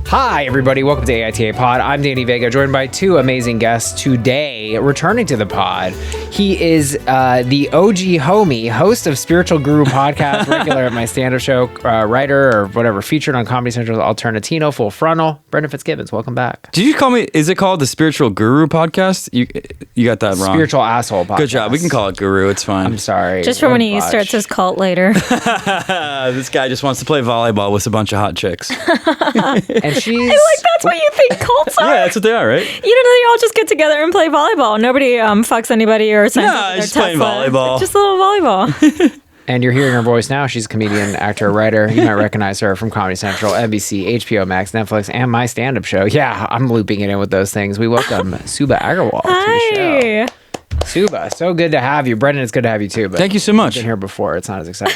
Hi, everybody. Welcome to AITA Pod. I'm Danny Vega, joined by two amazing guests today. Returning to the pod, he is the OG homie, host of Spiritual Guru Podcast, regular at my stand-up show, writer or whatever, featured on Comedy Central's Alternatino, Full Frontal. Brendan Fitzgibbons, welcome back. Did you call me, is it called the Spiritual Guru Podcast? You got that wrong. Spiritual Asshole Podcast. Good job. We can call it Guru. It's fine. I'm sorry. Just for when he starts his cult later. This guy just wants to play volleyball with a bunch of hot chicks. And she's... I like that's what you think cults are. Yeah, that's what they are, right? You know, they all just get together and play volleyball. Nobody fucks anybody or signs up with just their playing Tesla. volleyball. Just a little volleyball. And you're hearing her voice now. She's a comedian, actor, writer. You might recognize her from Comedy Central, NBC, HBO Max, Netflix, and my stand-up show. Yeah, I'm looping it in with those things. We welcome Suba Agarwal to the show. Hi. Suba, so good to have you. Brendan, it's good to have you too. But Thank you so much. I've been here before. It's not as exciting.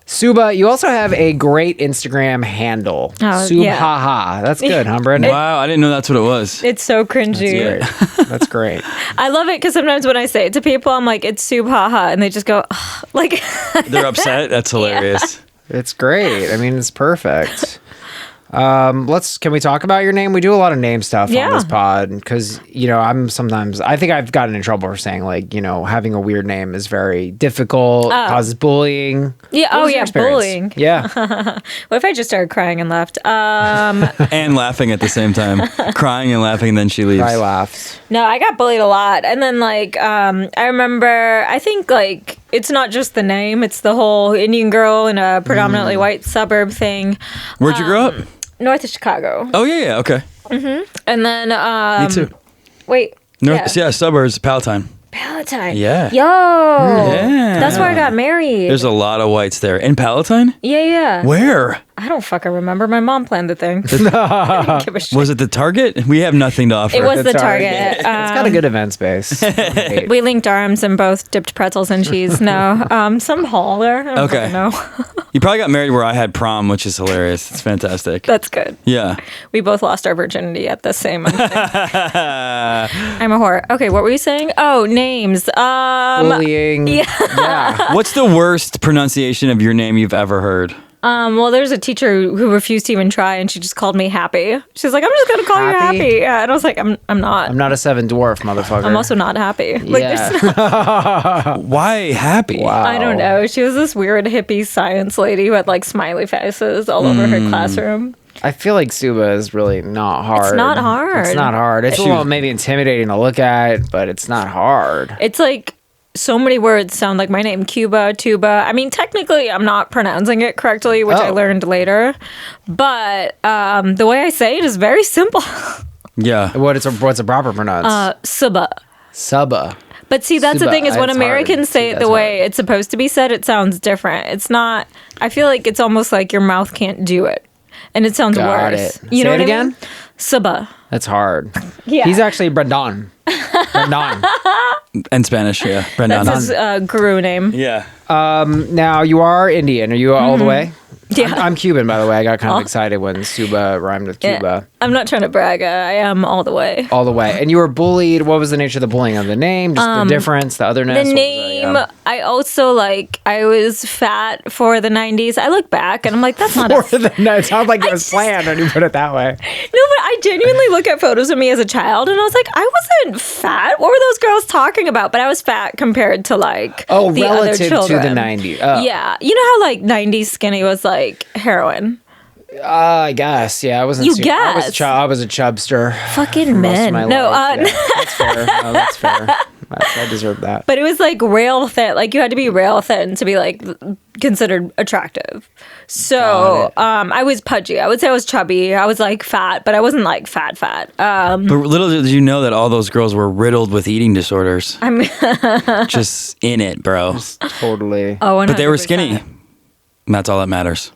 Suba, you also have a great Instagram handle. Oh, Subhaha. That's good, huh, Brendan? Wow, I didn't know that's what it was. It's so cringy. That's great. I love it because sometimes when I say it to people, I'm like, it's soup, haha. And they just go, "Ugh." Like, They're upset? That's hilarious. It's great. I mean, it's perfect. Can we talk about your name? We do a lot of name stuff on this pod because, you know, I think I've gotten in trouble for saying, like, you know, having a weird name is very difficult, causes bullying. Yeah. What was your experience? Bullying. Yeah. What if I just started crying and left? And laughing at the same time. Crying and laughing, and then she leaves. I laughed. No, I got bullied a lot. And then, like, I remember, I think, like, it's not just the name, it's the whole Indian girl in a predominantly white suburb thing. Where'd you grow up? North of Chicago. Oh, yeah, okay. And then, Me too. wait. Suburbs, Palatine. Palatine. Yeah. Yo. Yeah. That's where I got married. There's a lot of whites there. In Palatine? Yeah. Where? I don't fucking remember. My mom planned the thing. I didn't give a shit. Was it the Target? We have nothing to offer. It was the Target. Target. It's got a good event space. We linked arms and both dipped pretzels in cheese. No. Some hall there. I don't Okay. fucking know. You probably got married where I had prom, which is hilarious. It's fantastic. That's good. Yeah. We both lost our virginity at the same thing. I'm a whore. Okay, what were you saying? Oh, names. Bullying. Yeah. What's the worst pronunciation of your name you've ever heard? Well, there's a teacher who refused to even try, and she just called me Happy. She's like, I'm just gonna call you Happy? Happy. Yeah, and I was like, I'm not. I'm not a seven dwarf, motherfucker. I'm also not happy. Like, Yeah. Why happy? Wow. I don't know. She was this weird hippie science lady who had like smiley faces all over her classroom. I feel like Suba is really not hard. It's not hard. It's not hard. It's a little maybe intimidating to look at, but it's not hard. It's like so many words sound like my name. Cuba, tuba. I mean, technically, I'm not pronouncing it correctly, which I learned later. But the way I say it is very simple. Yeah. What's a proper pronounce? Suba. Suba. But see, that's Suba. the thing is when It's Americans hard. say it the way it's supposed to be said, it sounds different. It's not. I feel like it's almost like your mouth can't do it, and it sounds Got worse. it. You know Say it what I again? mean? Suba. That's hard. Yeah. He's actually Brendan. Brendan. And Spanish, yeah. Brendan. That's his guru name. Yeah. Now, you are Indian. Are you all the way? Yeah. I'm Cuban, by the way. I got kind of excited when Suba rhymed with Yeah. Cuba. I'm not trying to brag. I am all the way. All the way. And you were bullied. What was the nature of the bullying? Of the name? Just the difference? The otherness? The What was name, yeah. I also I was fat for the 90s. I look back and I'm like, that's not No, a... it sounds like it was planned when you put it that way. No, but I genuinely look at photos of me as a child and I was like, I wasn't fat. What were those girls talking about? But I was fat compared to the other relative children. to the 90s. Oh. Yeah. You know how 90s skinny was like heroin? I guess. Yeah, I wasn't. You I guess. was a chubster. Fucking for most of men. my No, life. Yeah, that's fair. No, that's fair. I deserve that. But it was like rail thin. Like you had to be rail thin to be considered attractive. So I was pudgy. I would say I was chubby. I was fat, but I wasn't fat. But little did you know that all those girls were riddled with eating disorders. I'm Just in it, bro. Totally. oh, But they were 100%. skinny. And that's all that matters.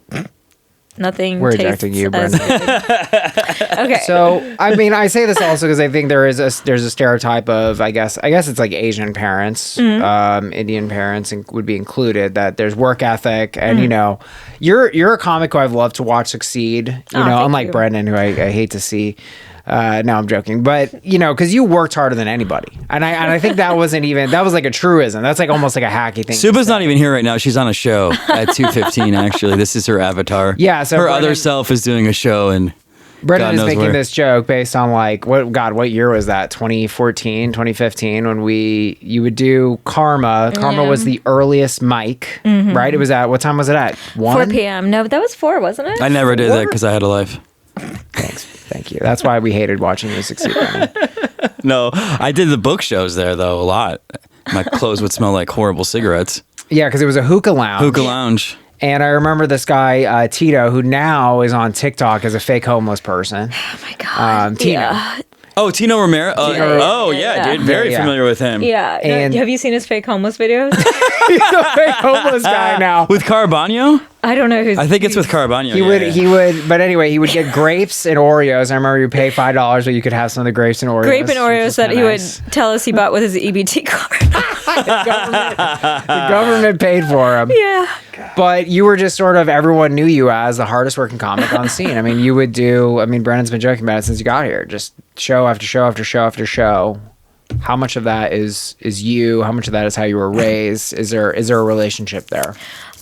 Nothing. We're tastes ejecting you, as Brendan. good. Okay. So, I mean, I say this also because I think there's a stereotype of, I guess it's like Asian parents, Indian parents would be included, that there's work ethic and, you know, you're a comic who I've loved to watch succeed, you know, thank unlike you. Brendan, who I hate to see No, I'm joking. But, you know, because you worked harder than anybody. And I think that was like a truism. That's like almost like a hacky thing. Suba's not even here right now. She's on a show at 2:15, actually. This is her avatar. Yeah, so her other self is doing a show, and Brendan God is knows making where. this joke based on like what year was that? 2014, 2015 when you would do Karma. Karma was the earliest mic, right? It was at what time was it at? 1? 4 p.m. No, that was 4, wasn't it? I never did that because I had a life. Thanks. Thank you. That's why we hated watching you succeed. Brendan. No, I did the book shows there though a lot. My clothes would smell like horrible cigarettes. Yeah, because it was a hookah lounge. Hookah lounge. And I remember this guy, Tito, who now is on TikTok as a fake homeless person. Oh my God. Tino. Yeah. Oh, Tino Romero. Oh, yeah, dude. Very Yeah. familiar with him. Yeah. And- Have you seen his fake homeless videos? He's a fake homeless guy now. With Carabano? I don't know who's. I think it's with Carabano. He would, but anyway, he would get grapes and Oreos. I remember you pay $5, but you could have some of the grapes and Oreos. Grape and which Oreos is that kinda he nice. would tell us he bought with his EBT card. The government paid for him. Yeah. But you were just sort of, everyone knew you as the hardest working comic on the scene. I mean, Brandon's been joking about it since you got here. Just show after show after show after show. How much of that is you? How much of that is how you were raised? Is there a relationship there?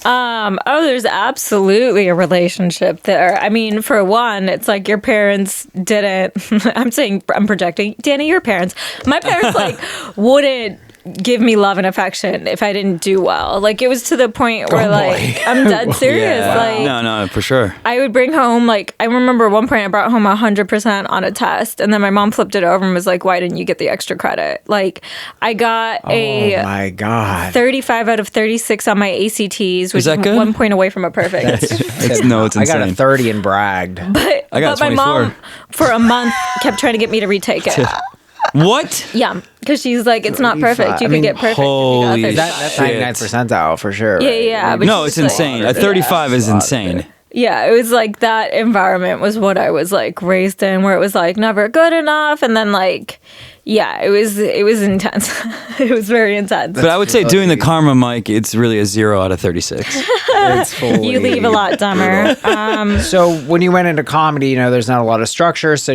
There's absolutely a relationship there. I mean, for one, it's like your parents didn't. I'm projecting. Danny, your parents. My parents wouldn't give me love and affection if I didn't do well. Like it was to the point where I'm dead serious. Yeah. Like No, for sure. I would bring home I remember at one point I brought home 100% on a test, and then my mom flipped it over and was like, "Why didn't you get the extra credit?" Like I got Oh my God. 35 out of 36 on my ACTs, which is that good? 1 point away from a perfect. It's insane. I got a 30 and bragged. But I got my 24. mom for a month kept trying to get me to retake it. What? Yeah, because she's like, it's not perfect. You I mean, could get perfect. holy if you got That's shit. 99 percentile for sure. Yeah, right? yeah, but No, she's it's just like- insane. A 35 is insane. Yeah, it was like that environment was what I was like raised in, where it was like never good enough, and then it was intense. It was very intense. But I would say doing the Karma mic, it's really a 0 out of 36. It's fully You leave a lot dumber. So when you went into comedy, there's not a lot of structure. So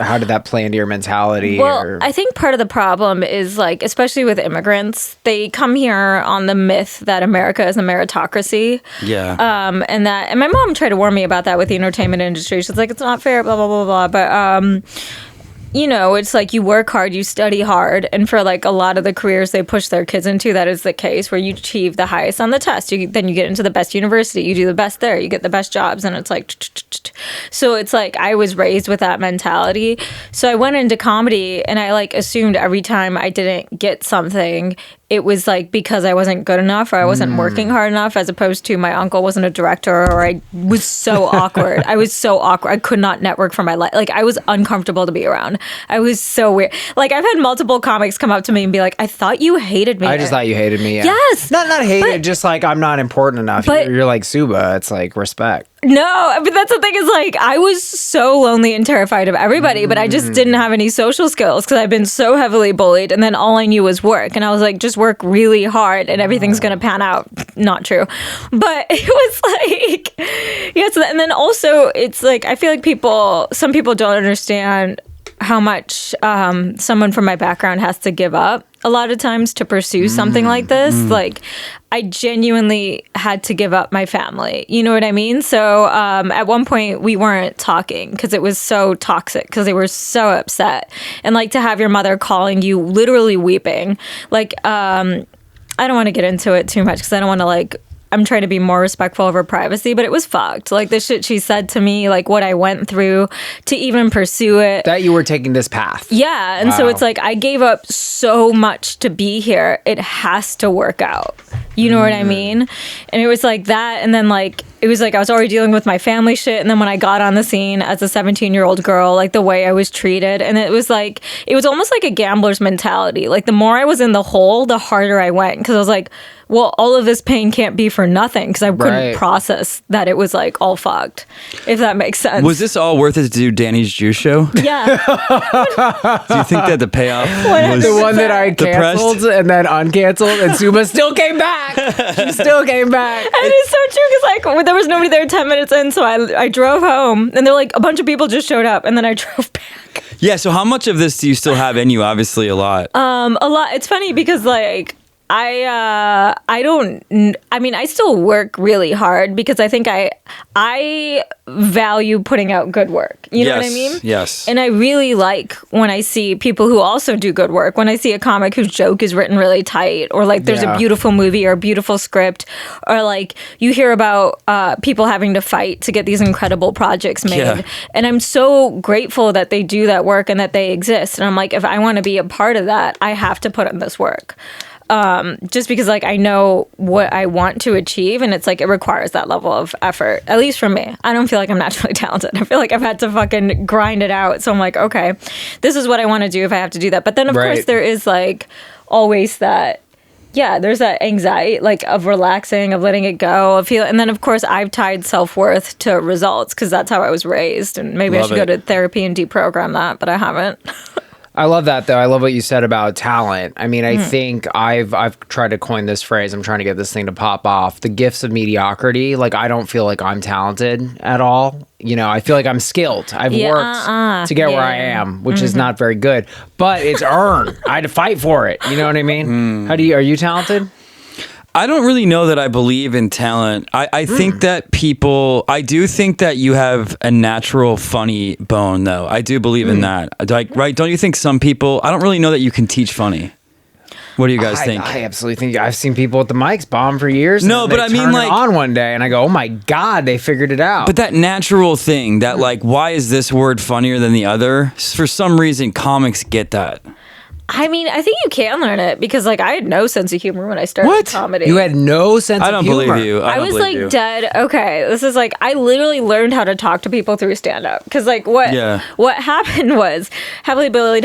how did that play into your mentality? Well, I think part of the problem is especially with immigrants, they come here on the myth that America is a meritocracy. Yeah. And my mom tried to warn me about that with the entertainment industry. She's like, it's not fair, blah, blah, blah, blah. But, it's like you work hard, you study hard. And for a lot of the careers they push their kids into, that is the case where you achieve the highest on the test. Then you get into the best university, you do the best there, you get the best jobs. And it's so it's like I was raised with that mentality. So I went into comedy and I assumed every time I didn't get something, it was because I wasn't good enough or I wasn't working hard enough, as opposed to my uncle wasn't a director, or I was so awkward. I was so awkward. I could not network for my life. I was uncomfortable to be around. I was so weird. I've had multiple comics come up to me and be like, I thought you hated me. I just thought you hated me. Yeah. Yes. Not hated, just I'm not important enough. But- You're like Suba. It's respect. No, but that's the thing is I was so lonely and terrified of everybody, but I just didn't have any social skills because I've been so heavily bullied, and then all I knew was work, and I was like, just work really hard and everything's gonna pan out. Not true, but it was yes, and then also it's I feel like some people don't understand how much someone from my background has to give up a lot of times to pursue something like this. I genuinely had to give up my family. You know what I mean? So at one point we weren't talking because it was so toxic, because they were so upset. And to have your mother calling you literally weeping. I don't want to get into it too much because I don't want to I'm trying to be more respectful of her privacy, but it was fucked. The shit she said to me, what I went through to even pursue it. That you were taking this path. Yeah. And so Wow. it's I gave up so much to be here. It has to work out. You know what I mean? And it was that. And then it was I was already dealing with my family shit. And then when I got on the scene as a 17-year-old girl, the way I was treated. And it was almost like a gambler's mentality. The more I was in the hole, the harder I went. Because I was well, all of this pain can't be for nothing, because I couldn't Right. process that it was all fucked, if that makes sense. Was this all worth it to do Danny's Juice Show? Yeah. Do you think that the payoff was The one that I Depressed? canceled and then uncanceled, and Suba still came back. She still came back. And it's so true because there was nobody there 10 minutes in, so I drove home, and they're like, a bunch of people just showed up, and then I drove back. Yeah. So how much of this do you still have in you? Obviously, a lot. A lot. It's funny because like I mean, I still work really hard because I think I value putting out good work. You know what I mean? Yes. And I really like when I see people who also do good work. When I see a comic whose joke is written really tight, or like there's a beautiful movie or a beautiful script, or like you hear about people having to fight to get these incredible projects made. Yeah. And I'm so grateful that they do that work and that they exist. And I'm like, if I want to be a part of that, I have to put in this work. Just because like I know what I want to achieve, and it's like it requires that level of effort, at least for me. I don't feel like I'm naturally talented. I feel like I've had to fucking grind it out. So I'm like, okay, this is what I want to do if I have to do that. But then of course there is like always that, there's that anxiety like of relaxing, of letting it go, of and then of course I've tied self-worth to results because that's how I was raised, and maybe I should go to therapy and deprogram that, but I haven't. I love that though. I love what you said about talent. I mean, I think I've tried to coin this phrase. I'm trying to get this thing to pop off. The gifts of mediocrity. Like I don't feel like I'm talented at all. You know, I feel like I'm skilled. I've worked to get where I am, which is not very good, but it's earned. I had to fight for it. You know what I mean? Are you talented? I don't really know that I believe in talent. I think that I do think that you have a natural funny bone, though. I do believe in that. Like, right? Don't you think some people, I don't really know that you can teach funny. What do you guys think? I absolutely think I've seen people with the mics bomb for years. No, but I mean, like, on one day, and I go, "Oh my god, they figured it out." But that natural thing, that like, why is this word funnier than the other? For some reason, comics get that. I mean, I think you can learn it because, like, I had no sense of humor when I started comedy. You had no sense of humor? I don't believe you. I was like dead. Okay, this is like I literally learned how to talk to people through stand-up because, like, what happened was heavily bullied,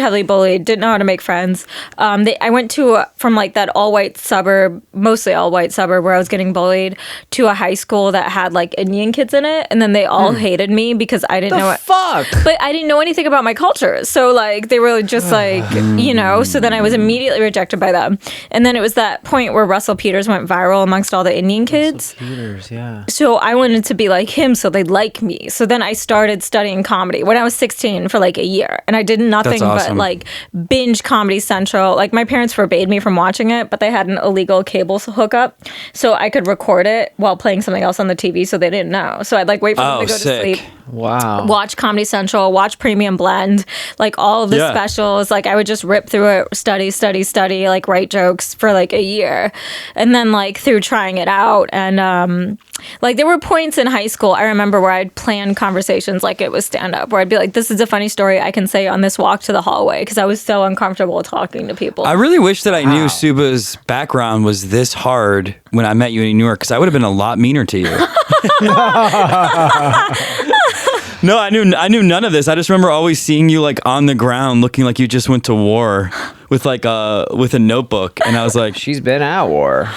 didn't know how to make friends. I went to from like that all-white suburb, mostly all-white suburb where I was getting bullied, to a high school that had like Indian kids in it, and then they all hated me because I didn't know what. Fuck. But I didn't know anything about my culture, so like they were just like you know. So then I was immediately rejected by them. And then it was that point where Russell Peters went viral amongst all the Indian kids. Peters, yeah. So I wanted to be like him so they'd like me. So then I started studying comedy when I was 16 for like a year. And I did nothing but like binge Comedy Central. Like my parents forbade me from watching it, but they had an illegal cable hookup. So I could record it while playing something else on the TV so they didn't know. So I'd like wait for them to go to sleep. Wow. Watch Comedy Central, watch Premium Blend, like all of the specials. Like I would just rip through it, study, like write jokes for like a year. And then like through trying it out. And like there were points in high school, I remember where I'd plan conversations like it was stand up, where I'd be like, this is a funny story I can say on this walk to the hallway because I was so uncomfortable talking to people. I really wish that I knew Suba's background was this hard when I met you in New York because I would have been a lot meaner to you. No, I knew none of this. I just remember always seeing you like on the ground looking like you just went to war with like with a notebook, and I was like, she's been at war.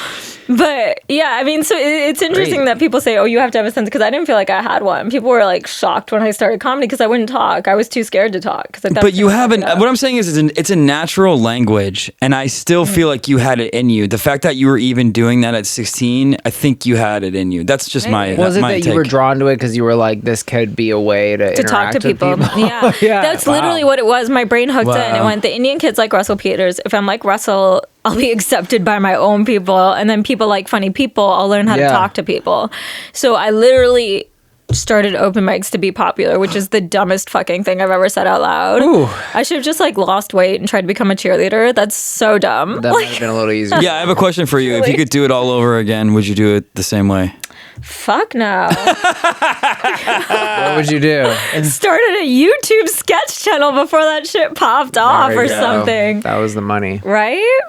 But yeah, I mean, so it's interesting that people say, oh, you have to have a sense, because I didn't feel like I had one. People were like shocked when I started comedy because I wouldn't talk. I was too scared to talk. But you haven't, what I'm saying is it's a natural language, and I still feel like you had it in you. The fact that you were even doing that at 16, I think you had it in you. That's just my Was it my that take. You were drawn to it because you were like, this could be a way to talk to people? Yeah. That's literally what it was. My brain hooked in. It went, the Indian kids like Russell Peters. If I'm like Russell, I'll be accepted by my own people, and then people like funny people, I'll learn how to talk to people. So I literally started open mics to be popular, which is the dumbest fucking thing I've ever said out loud. Ooh. I should have just like lost weight and tried to become a cheerleader. That's so dumb. That might have been a little easier. Yeah, I have a question for you. If you could do it all over again, would you do it the same way? Fuck no. What would you do? Started a YouTube sketch channel before that shit popped off or something. That was the money. Right?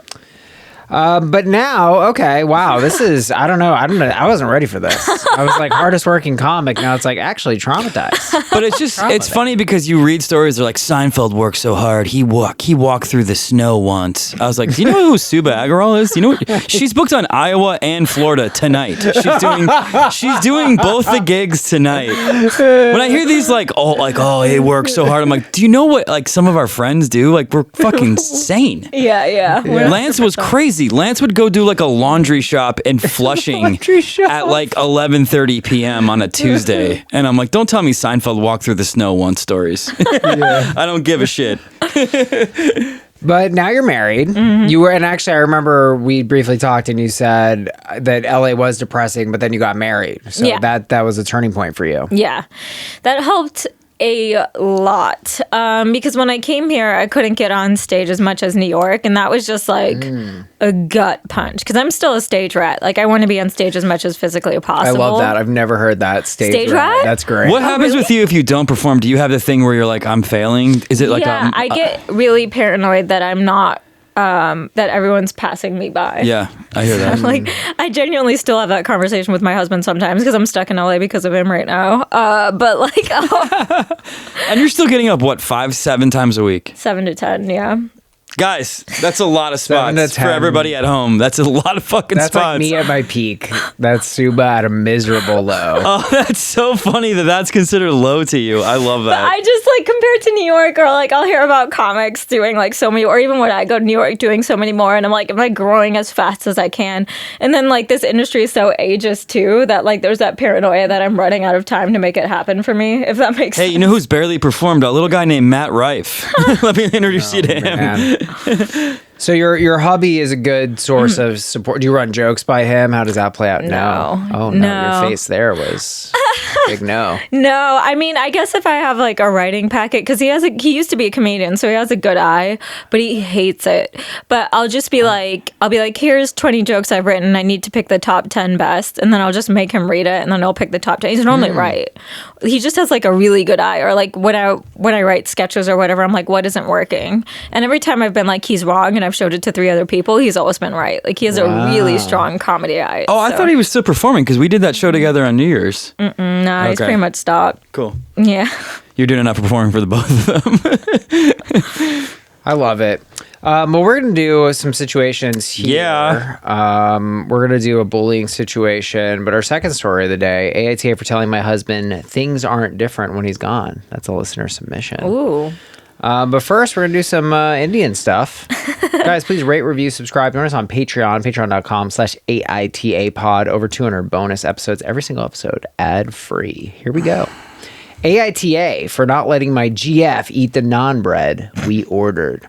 But now, okay, wow, this is, I don't know, I wasn't ready for this. I was like, hardest working comic, now it's like actually traumatized. But it's just, it's funny because you read stories, they're like, Seinfeld worked so hard, he walked through the snow once. I was like, do you know who Suba Agarwal is? Do you know she's booked on Iowa and Florida tonight. She's doing both the gigs tonight. When I hear these oh, he worked so hard, I'm like, do you know what like some of our friends do? Like, we're fucking insane. Yeah. Lance was crazy. crazy. Lance would go do like a laundry shop in Flushing Laundry shop. at like 11:30 p.m. on a Tuesday. And I'm like, don't tell me Seinfeld walked through the snow once stories. I don't give a shit. But now you're married. You were, and actually, I remember we briefly talked, and you said that LA was depressing, but then you got married. So Yeah. that was a turning point for you. Yeah, that helped a lot because when I came here, I couldn't get on stage as much as New York, and that was just like a gut punch because I'm still a stage rat. Like I want to be on stage as much as physically I possible. love that. I've never heard that Stage rat? That's great. What happens with you if you don't perform? Do you have the thing where you're like, I'm failing? Is it like Yeah, I get really paranoid that I'm not. That everyone's passing me by. Yeah, I hear that. Like, I genuinely still have that conversation with my husband sometimes because I'm stuck in LA because of him right now. But like, And you're still getting up, what, 5-7 times a week? 7 to 10, yeah. Guys, that's a lot of 7 spots to for 10. everybody at home. That's a lot of fucking That's spots. like me at my peak. That's Suba at a miserable low. Oh, that's so funny that that's considered low to you. I love that. I just like compared to New York, or like I'll hear about comics doing like so many, or even when I go to New York doing so many more, and I'm like, am I growing as fast as I can? And then like this industry is so ageist too that like there's that paranoia that I'm running out of time to make it happen for me, if that makes Hey, sense. you know who's barely performed? A little guy named Matt Rife. Let me introduce you to him. Man. So your hubby is a good source of support. Do you run jokes by him? How does that play out? No. Oh no, No. your face there was big no. No, I mean, I guess if I have like a writing packet, because he used to be a comedian, so he has a good eye, but he hates it. But I'll just be like, here's 20 jokes I've written. I need to pick the top 10 best, and then I'll just make him read it, and then I'll pick the top 10. He's normally right. He just has like a really good eye, or like when I write sketches or whatever, I'm like, what isn't working? And every time I've been like, he's wrong, and I've showed it to 3 other people, he's always been right. Like he has a really strong comody eye. Oh, I thought he was still performing because we did that show together on New Year's. No, he's Okay. pretty much stopped. Cool. Yeah. You're doing enough performing for the both of them. I love it. Well, we're gonna do some situations here. Yeah. We're gonna do a bullying situation, but our second story of the day: AITA for telling my husband things aren't different when he's gone. That's a listener submission. Ooh. But first, we're gonna do some Indian stuff. Guys, please rate, review, subscribe. Join us on Patreon, patreon.com/AITA pod. Over 200 bonus episodes, every single episode ad free. Here we go. AITA for not letting my GF eat the naan bread we ordered.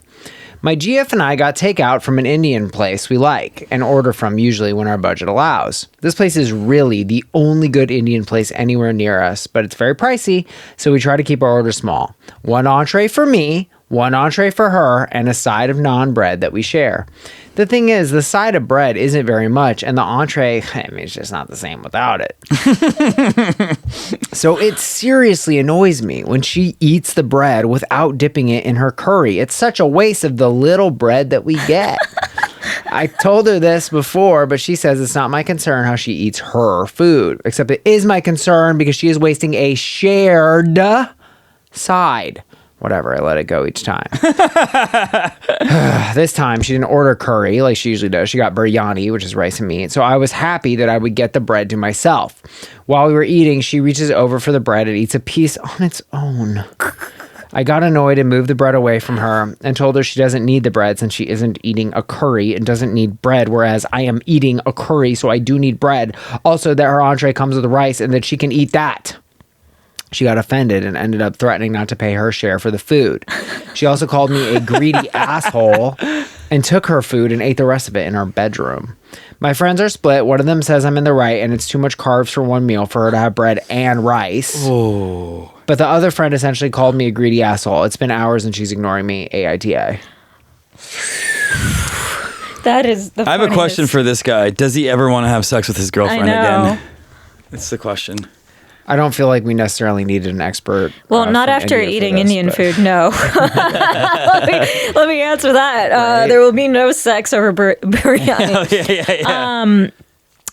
My GF and I got takeout from an Indian place we like and order from usually when our budget allows. This place is really the only good Indian place anywhere near us, but it's very pricey, so we try to keep our order small. 1 entree for me, 1 entree for her, and a side of naan bread that we share. The thing is, the side of bread isn't very much, and the entree, I mean, it's just not the same without it. So it seriously annoys me when she eats the bread without dipping it in her curry. It's such a waste of the little bread that we get. I told her this before, but she says it's not my concern how she eats her food, except it is my concern because she is wasting a shared side. Whatever, I let it go each time. This time, she didn't order curry like she usually does. She got biryani, which is rice and meat. So I was happy that I would get the bread to myself. While we were eating, she reaches over for the bread and eats a piece on its own. I got annoyed and moved the bread away from her and told her she doesn't need the bread since she isn't eating a curry and doesn't need bread, whereas I am eating a curry, so I do need bread. Also, that her entree comes with rice and that she can eat that. She got offended and ended up threatening not to pay her share for the food. She also called me a greedy asshole and took her food and ate the rest of it in her bedroom. My friends are split. One of them says I'm in the right and it's too much carbs for one meal for her to have bread and rice. Oh. But the other friend essentially called me a greedy asshole. It's been hours and she's ignoring me. AITA. That is the I have a question for this guy. Does he ever want to have sex with his girlfriend again? That's the question. I don't feel like we necessarily needed an expert. Well, not from after India for eating this, Indian but- food, no. let me answer that. Right. There will be no sex over biryani. Yeah.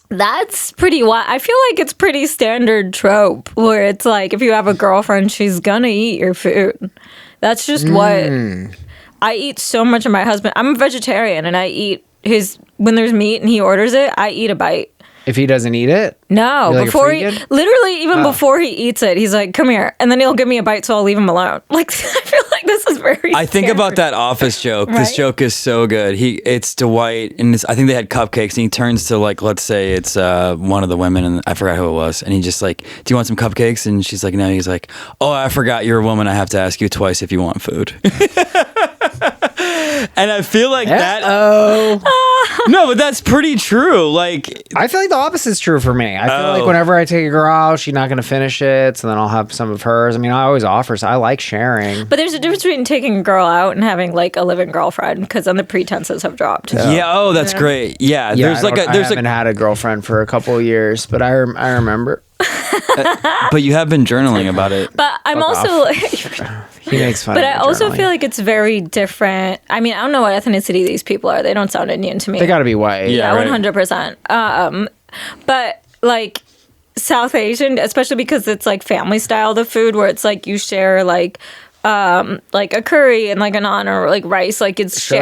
That's pretty wild. I feel like it's pretty standard trope where it's like if you have a girlfriend, she's gonna eat your food. That's just what I eat so much of my husband. I'm a vegetarian and I eat when there's meat and he orders it, I eat a bite. If he doesn't eat it? No, You're like a before he freak? literally even before he eats it, he's like, "Come here," and then he'll give me a bite, so I'll leave him alone. Like I feel like this is very. I think about that Office joke. This Right? joke is so good. It's Dwight, and I think they had cupcakes, and he turns to like, let's say it's one of the women, and I forgot who it was, and he just like, "Do you want some cupcakes?" And she's like, "No." He's like, "Oh, I forgot you're a woman. I have to ask you twice if you want food." And I feel like that. No, but that's pretty true. Like, I feel like the opposite is true for me. I feel like whenever I take a girl out, she's not going to finish it, so then I'll have some of hers. I mean, I always offer, so I like sharing. But there's a difference between taking a girl out and having like a living girlfriend, because then the pretenses have dropped. yeah, oh, that's great. Yeah, Yeah, there's like I haven't had a girlfriend for a couple of years, but I remember. but you have been journaling about it. But I'm also like, He makes fun but of I me also journaling. feel like it's very different. I mean, I don't know what ethnicity these people are. They don't sound Indian to me. They got to be white. Yeah. right. 100%. But like South Asian, especially because it's like family style, the food where it's like you share like a curry and like a naan or like rice, like it's Sure.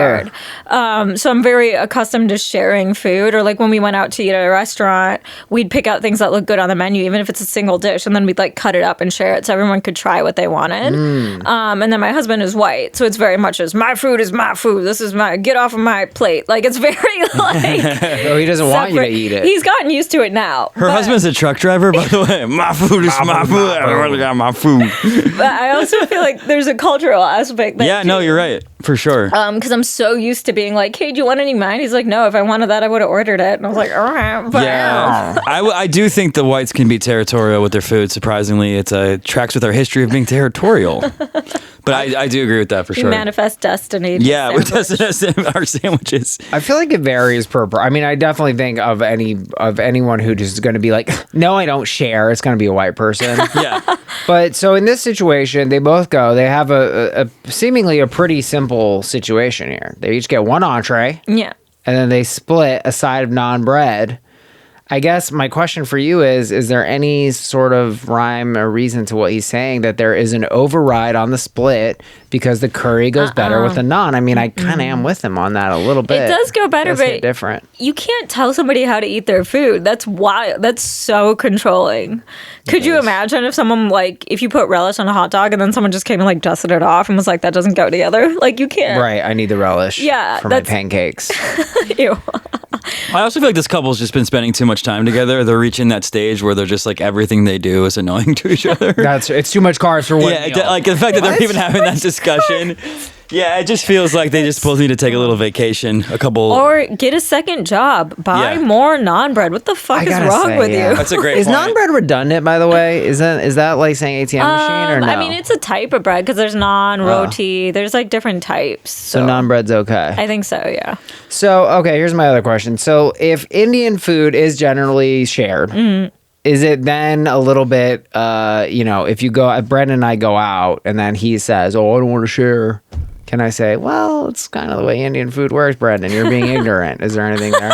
shared. So I'm very accustomed to sharing food. Or like when we went out to eat at a restaurant, we'd pick out things that look good on the menu, even if it's a single dish, and then we'd like cut it up and share it so everyone could try what they wanted. And then my husband is white, so it's very much as my food is my food. This is my get off of my plate. Like it's very like Oh, he doesn't want you to separate. eat it. He's gotten used to it now. Her husband's a truck driver, by the way. My food is my food. I really got my food. But I also feel like there's a cultural aspect. That Yeah, no, you're right. For sure. Because I'm so used to being like, hey, do you want any mine? He's like, no, if I wanted that, I would have ordered it. And I was like, all right. But Yeah, I do think the whites can be territorial with their food. Surprisingly, it tracks with our history of being territorial. But I do agree with that for we sure. manifest destiny. Yeah, with our sandwiches. I feel like it varies per. I mean, I definitely think of anyone who just is going to be like, no, I don't share. It's going to be a white person. Yeah, But so in this situation, they both go. They have a seemingly a pretty simple situation here. They each get one entree, Yeah. and then they split a side of naan bread. I guess my question for you is there any sort of rhyme or reason to what he's saying that there is an override on the split because the curry goes better with the naan? I mean, I kind of am with him on that a little bit. It does go better, Does hit but different. you can't tell somebody how to eat their food. That's wild. That's so controlling. Could you imagine if someone if you put relish on a hot dog and then someone just came and like dusted it off and was like, that doesn't go together? Like you can't. Right, I need the relish Yeah, for my that's- pancakes. Ew. I also feel like this couple's just been spending too much time together. They're reaching that stage where they're just like everything they do is annoying to each other. It's too much carbs for one Yeah, meal. like the fact that they're What? even having that discussion. Yeah, it just feels like they just both need to take a little vacation. A couple. Or get a second job. Buy Yeah. more naan bread. What the fuck I is gotta wrong say, with yeah. you? That's a great Is point. naan bread redundant, by the way? Is that like saying ATM machine or no? I mean, it's a type of bread because there's naan, roti. There's like different types. so naan bread's okay. I think so, yeah. So, okay, here's my other question. So, if Indian food is generally shared, is it then a little bit, if you go, Brendan and I go out and then he says, oh, I don't want to share. Can I say, well, it's kind of the way Indian food works, Brendan. You're being ignorant. Is there anything there?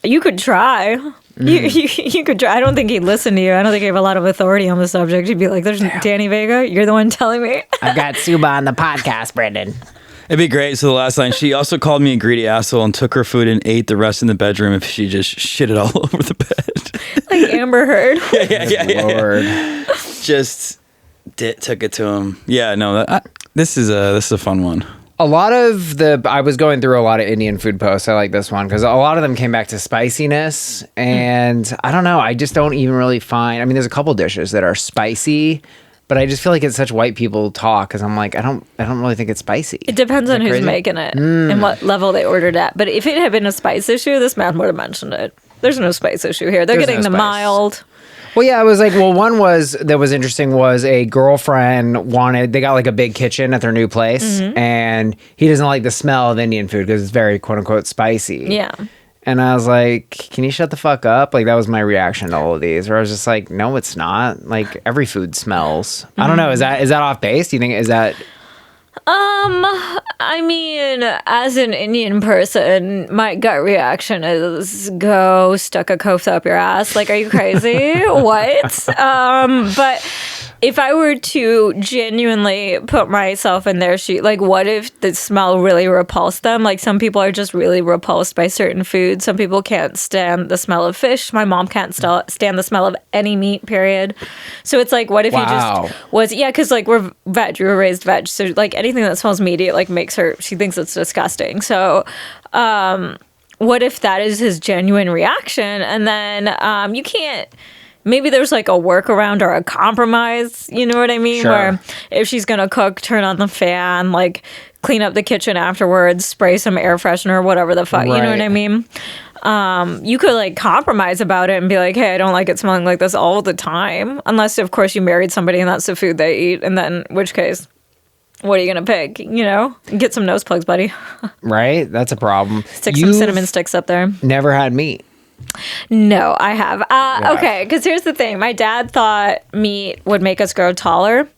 You could try. You could try. I don't think he'd listen to you. I don't think he have a lot of authority on the subject. He'd be like, there's Danny Vega. You're the one telling me. I've got Suba on the podcast, Brendan. It'd be great. So the last line, she also called me a greedy asshole and took her food and ate the rest in the bedroom if she just shit it all over the bed. Like Amber Heard. yeah. Lord. Just took it to him. Yeah, no, this is a fun one. A lot of I was going through a lot of Indian food posts. I like this one because a lot of them came back to spiciness. And I don't know. I just don't even really find, I mean, there's a couple dishes that are spicy, but I just feel like it's such white people talk because I'm like, I don't really think it's spicy. It depends on who's crazy? making it and what level they ordered at. But if it had been a spice issue, this man would have mentioned it. There's no spice issue here. They're There's getting no the spice. mild. Well, yeah, I was like, one that was interesting was a girlfriend they got like a big kitchen at their new place and he doesn't like the smell of Indian food because it's very quote unquote spicy. Yeah. And I was like, can you shut the fuck up? Like, that was my reaction to all of these, where I was just like, no, it's not. Like, every food smells. I don't know. Is that off base? Do you think, is that... I mean, as an Indian person, my gut reaction is go stuck a kofta up your ass. Like, are you crazy? What? But if I were to genuinely put myself in their shoes, like, what if the smell really repulsed them? Like, some people are just really repulsed by certain foods. Some people can't stand the smell of fish. My mom can't stand the smell of any meat, period. So it's like, what if you just was, because, like, we were raised veg. So, like, anything that smells meaty, it, like, makes her, she thinks it's disgusting. So, what if that is his genuine reaction? And then you can't, maybe there's like a workaround or a compromise, you know what I mean? Sure. Where if she's gonna cook, turn on the fan, like clean up the kitchen afterwards, spray some air freshener, whatever the fuck, you know what I mean? You could like compromise about it and be like, hey, I don't like it smelling like this all the time. Unless, of course, you married somebody and that's the food they eat. And then, in which case, what are you going to pick? You know? Get some nose plugs, buddy. Right? That's a problem. Stick some cinnamon sticks up there. Never had meat. No, I have. Okay, because here's the thing. My dad thought meat would make us grow taller.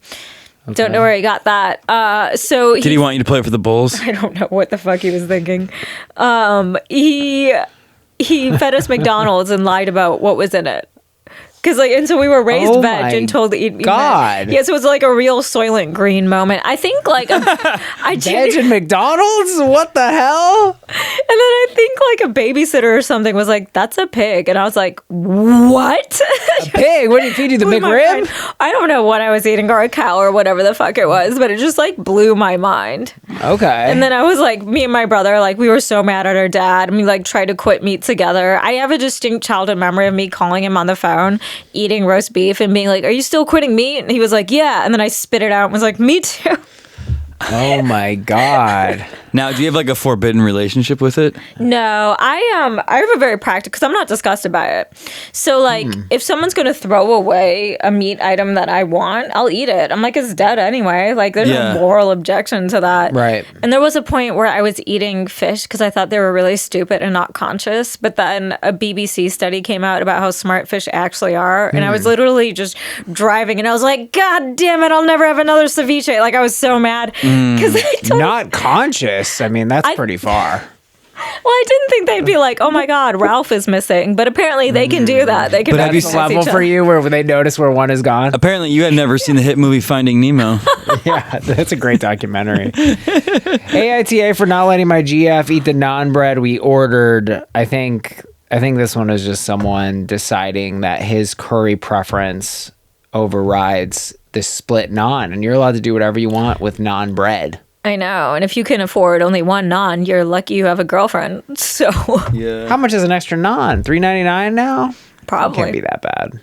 Okay. Don't know where he got that. So did he want you to play for the Bulls? I don't know what the fuck he was thinking. He fed us McDonald's and lied about what was in it. Cause like, and so we were raised veg and told to eat meat. God. Yes, it was like a real Soylent Green moment. I think like veg and McDonald's. What the hell? And then I think like a babysitter or something was like, "That's a pig," and I was like, "What? A pig? What did he feed you? The McRib?" I don't know what I was eating, or a cow, or whatever the fuck it was, but it just like blew my mind. Okay. And then I was like, me and my brother, like we were so mad at our dad, and we like tried to quit meat together. I have a distinct childhood memory of me calling him on the phone, eating roast beef and being like, "Are you still quitting meat?" And he was like, "Yeah." And then I spit it out and was like, "Me too." Oh my God. Now, do you have like a forbidden relationship with it? No, I have a very practical, because I'm not disgusted by it. So like, if someone's going to throw away a meat item that I want, I'll eat it. I'm like, it's dead anyway. Like, there's no moral objection to that. Right. And there was a point where I was eating fish because I thought they were really stupid and not conscious. But then a BBC study came out about how smart fish actually are. And I was literally just driving and I was like, God damn it, I'll never have another ceviche. Like, I was so mad. Because not conscious. I mean, that's pretty far. Well, I didn't think they'd be like, "Oh my God, Ralph is missing," but apparently they can do that. They can. But have you level for you where they notice where one is gone? Apparently, you had never seen the hit movie Finding Nemo. Yeah, that's a great documentary. AITA for not letting my GF eat the naan bread we ordered. I think this one is just someone deciding that his curry preference overrides the split naan, and you're allowed to do whatever you want with naan bread. I know, and if you can afford only one naan, you're lucky you have a girlfriend. So yeah, how much is an extra naan? $3.99 now? Probably. It can't be that bad.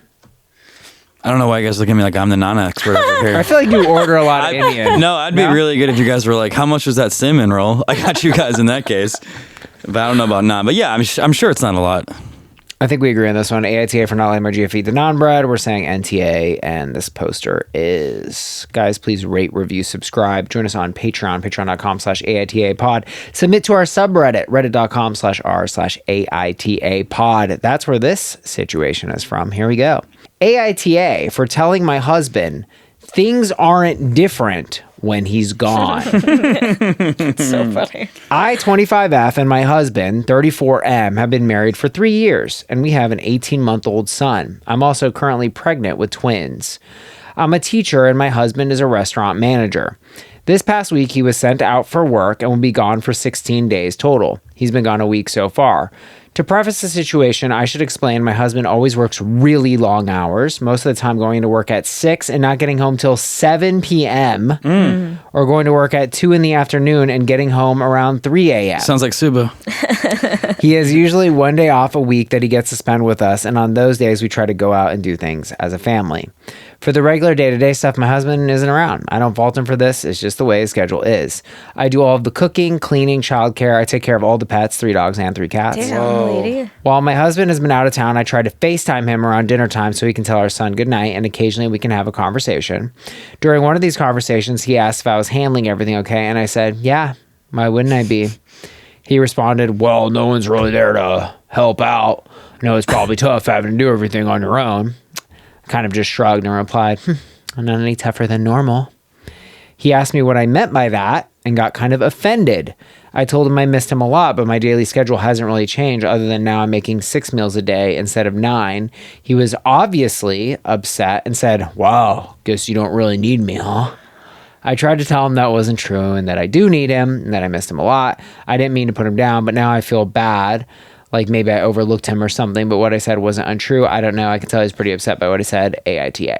I don't know why you guys look at me like I'm the naan expert over here. I feel like you order a lot of Indian. No, I'd be really good if you guys were like, how much was that cinnamon roll? I got you guys in that case. But I don't know about naan. But yeah, I'm sure it's not a lot. I think we agree on this one. AITA for not letting my GF eat the naan bread. We're saying NTA, and this poster is. Guys, please rate, review, subscribe. Join us on Patreon, patreon.com/AITA pod. Submit to our subreddit, reddit.com/r/AITA pod. That's where this situation is from. Here we go. AITA for telling my husband things aren't different when he's gone. It's so funny. I, 25F, and my husband, 34M, have been married for 3 years, and we have an 18-month-old son. I'm also currently pregnant with twins. I'm a teacher, and my husband is a restaurant manager. This past week, he was sent out for work and will be gone for 16 days total. He's been gone a week so far. To preface the situation, I should explain my husband always works really long hours, most of the time going to work at 6 and not getting home till 7 p.m. Or going to work at 2 in the afternoon and getting home around 3 a.m. Sounds like Suba. He has usually one day off a week that he gets to spend with us, and on those days we try to go out and do things as a family. For the regular day-to-day stuff, my husband isn't around. I don't fault him for this. It's just the way his schedule is. I do all of the cooking, cleaning, childcare. I take care of all the pets, 3 dogs and 3 cats. Damn, lady. While my husband has been out of town, I try to FaceTime him around dinner time so he can tell our son goodnight, and occasionally we can have a conversation. During one of these conversations, he asked if I was handling everything okay, and I said, yeah, why wouldn't I be? He responded, well, no one's really there to help out. I know it's probably tough having to do everything on your own. I kind of just shrugged and replied, I'm not any tougher than normal. He asked me what I meant by that and got kind of offended. I told him I missed him a lot, but my daily schedule hasn't really changed other than now I'm making 6 meals a day instead of 9. He was obviously upset and said, wow, guess you don't really need me, huh? I tried to tell him that wasn't true and that I do need him and that I missed him a lot. I didn't mean to put him down, but now I feel bad. Like maybe I overlooked him or something, but what I said wasn't untrue. I don't know. I can tell he's pretty upset by what I said. AITA.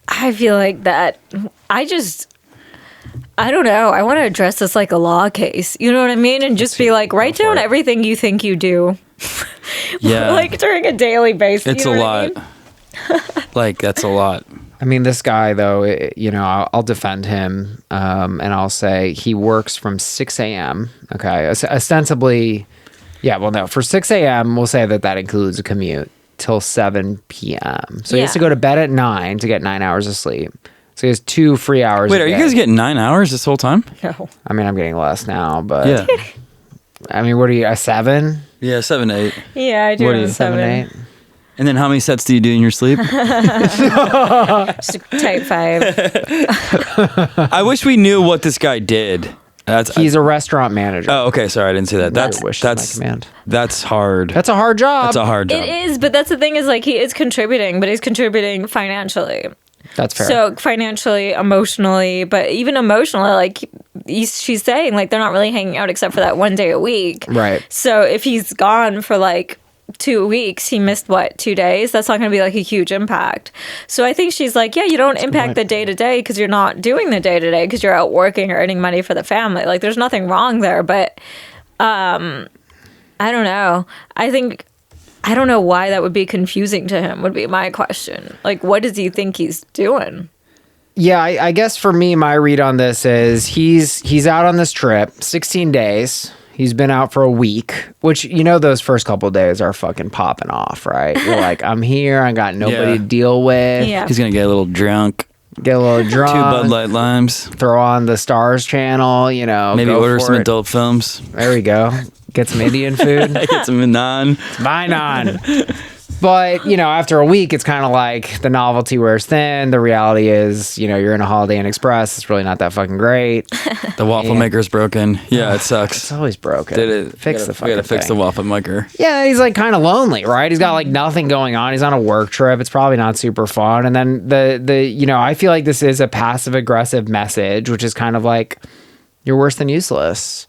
I feel like that. I don't know. I want to address this like a law case. You know what I mean? And just be like, write down everything you think you do. Yeah. Like during a daily basis. It's you know a what lot. I mean? Like, that's a lot. I mean, this guy, though, I'll defend him and I'll say he works from 6 a.m. Okay. Ostensibly, for 6 a.m., we'll say that includes a commute till 7 p.m. So he has to go to bed at 9 to get 9 hours of sleep. So he has 2 free hours. Wait, are you guys getting 9 hours this whole time? No. I mean, I'm getting less now, but Yeah. I mean, what are you, a 7? Yeah, 7 to 8. Yeah, I do. What are you, 7, 8? And then how many sets do you do in your sleep? Just type 5. I wish we knew what this guy did. He's a restaurant manager. Oh, okay. Sorry, I didn't see that. That's wish to my command. That's hard. That's a hard job. That's a hard job. It is, but that's the thing is like he is contributing, but he's contributing financially. That's fair. So financially, emotionally, but even emotionally, like she's saying, like they're not really hanging out except for that one day a week. Right. So if he's gone for like 2 weeks, he missed 2 days? That's not going to be like a huge impact. So I think she's like, yeah, you don't impact the day to day because you're not doing the day to day because you're out working or earning money for the family. Like there's nothing wrong there, but I don't know. I don't know why that would be confusing to him would be my question. Like, what does he think he's doing? Yeah, I guess for me, my read on this is he's out on this trip, 16 days. He's been out for a week, which, those first couple of days are fucking popping off, right? You're like, I'm here. I got nobody to deal with. Yeah. He's going to get a little drunk. Get a little drunk. 2 Bud Light Limes. Throw on the Stars channel, Maybe order some adult films. There we go. Get some Indian food. Get some naan. It's my naan. But, after a week, it's kind of like the novelty wears thin. The reality is, you're in a Holiday Inn Express. It's really not that fucking great. The waffle maker's broken. Yeah, it sucks. It's always broken. Fix the fucking thing. We gotta fix the waffle maker. Yeah, he's like kind of lonely, right? He's got like nothing going on. He's on a work trip. It's probably not super fun. And then I feel like this is a passive aggressive message, which is kind of like, you're worse than useless.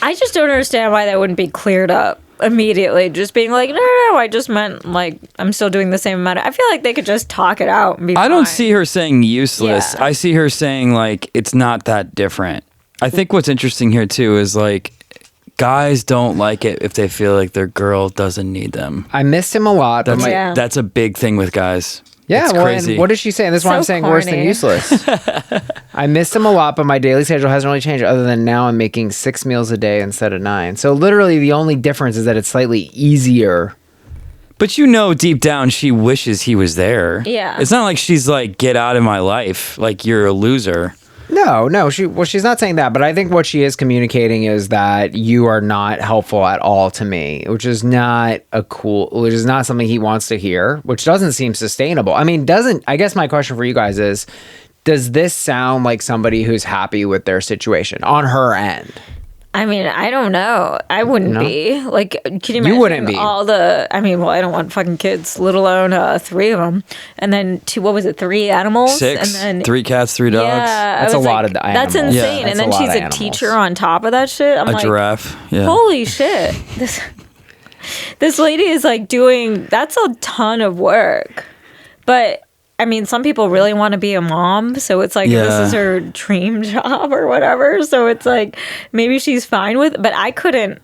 I just don't understand why that wouldn't be cleared up immediately. Just being like, no, I just meant like I'm still doing the same amount. I feel like they could just talk it out and be I don't fine. see her saying useless. Yeah. I see her saying like it's not that different. I think what's interesting here too is like guys don't like it if they feel like their girl doesn't need them. I missed him a lot. That's a big thing with guys. Yeah, it's crazy. And what is she saying? That's why I'm saying worse than useless. I missed him a lot, but my daily schedule hasn't really changed other than now I'm making 6 meals a day instead of 9. So literally the only difference is that it's slightly easier. But deep down she wishes he was there. Yeah. It's not like she's like, get out of my life. Like you're a loser. No, she's not saying that, but I think what she is communicating is that you are not helpful at all to me, which is not something he wants to hear, which doesn't seem sustainable. I mean, I guess my question for you guys is, does this sound like somebody who's happy with their situation on her end? I mean, I don't know. I wouldn't be. Like, can you imagine wouldn't be. I don't want fucking kids, let alone 3 of them. And then 3 animals? 6, and then 3 cats, 3 dogs. Yeah, That's a lot of the That's animals. insane. Yeah, and that's then a lot she's of a animals. teacher on top of that shit. I'm A like, giraffe. Yeah. holy shit. This lady is like that's a ton of work. But I mean, some people really want to be a mom, so it's like this is her dream job or whatever. So it's like maybe she's fine with it, but I couldn't.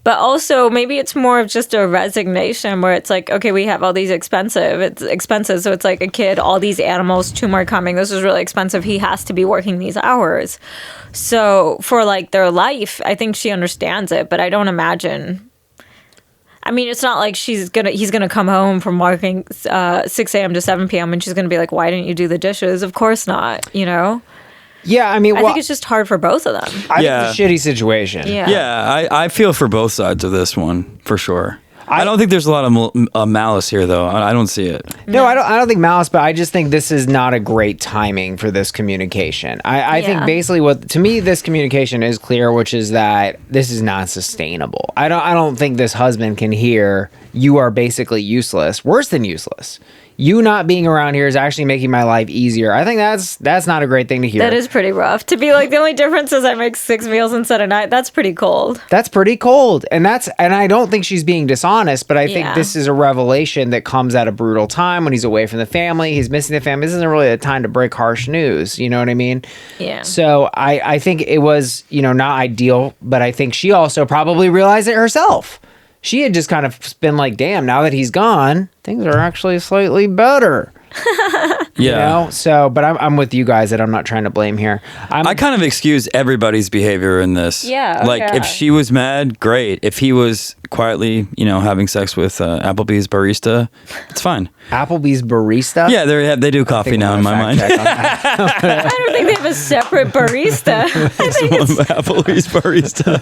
But also maybe it's more of just a resignation where it's like, okay, we have all these expenses. So it's like a kid, all these animals, 2 more coming. This is really expensive. He has to be working these hours. So for like their life, I think she understands it, but I don't imagine. I mean, it's not like he's gonna come home from working 6 a.m. to 7 p.m. and she's gonna be like, why didn't you do the dishes? Of course not, Yeah, I mean, I think it's just hard for both of them. I think it's a shitty situation. Yeah. Yeah, I feel for both sides of this one, for sure. I don't think there's a lot of malice here, though. I don't see it. No, I don't think malice, but I just think this is not a great timing for this communication. I think Yeah. basically to me, this communication is clear, which is that this is not sustainable. I don't think this husband can hear you are basically useless, worse than useless. You not being around here is actually making my life easier. I think that's not a great thing to hear. That is pretty rough. To be like, the only difference is I make 6 meals instead of 9. That's pretty cold. That's pretty cold. And I don't think she's being dishonest, but I think Yeah. this is a revelation that comes at a brutal time when he's away from the family. He's missing the family. This isn't really a time to break harsh news. You know what I mean? Yeah. So I think it was, not ideal, but I think she also probably realized it herself. She had just kind of been like, damn, now that he's gone, things are actually slightly better. Yeah. So, but I'm with you guys that I'm not trying to blame here. I kind of excuse everybody's behavior in this. Yeah, Like, okay. if she was mad, great. If he was quietly, having sex with Applebee's barista, it's fine. Applebee's barista. Yeah, they do coffee now in my mind. I don't think they have a separate barista. I think it's Applebee's barista.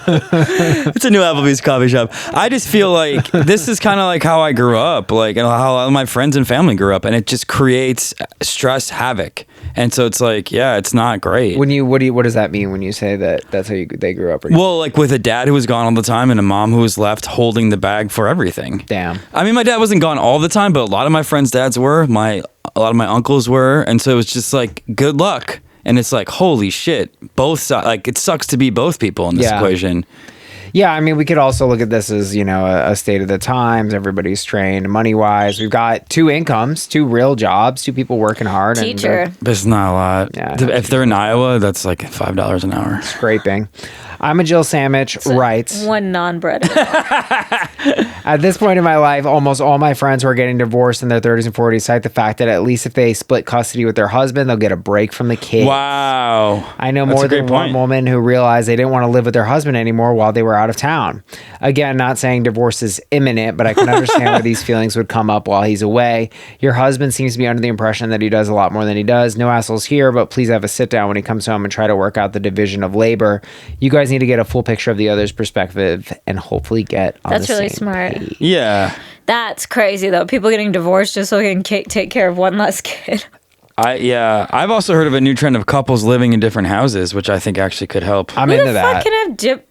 It's a new Applebee's coffee shop. I just feel like this is kind of like how I grew up, like, and how all my friends and family grew up, and it just creates stress, havoc. And so it's like, yeah, it's not great. What does that mean when you say that? That's how they grew up? Well, like with a dad who was gone all the time and a mom who was left holding the bag for everything. Damn. I mean, my dad wasn't gone all the time, but a lot of my friends' dads were. A lot of my uncles were, and so it was just like, good luck. And it's like, holy shit, both sides. Like, it sucks to be both people in this Yeah. equation. Yeah, I mean, we could also look at this as, a state of the times. Everybody's strained money-wise. We've got 2 incomes, 2 real jobs, 2 people working hard. teacher. But it's not a lot. Yeah, If they're in Iowa, that's like $5 an hour. Scraping. I'm a Jill Sandwich writes, one non-bread. at this point in my life, almost all my friends who are getting divorced in their 30s and 40s cite the fact that at least if they split custody with their husband, they'll get a break from the kids. Wow. I know That's more a great than one point. woman who realized they didn't want to live with their husband anymore while they were out of town. Again, not saying divorce is imminent, but I can understand where these feelings would come up while he's away. Your husband seems to be under the impression that he does a lot more than he does. No assholes here, but please have a sit down when he comes home and try to work out the division of labor. You guys need to get a full picture of the other's perspective and hopefully get on That's the really same smart. page. Yeah. That's crazy, though. People getting divorced just so they can take care of one less kid. I've also heard of a new trend of couples living in different houses, which I think actually could help. I'm Who into the fuck that. can have dip?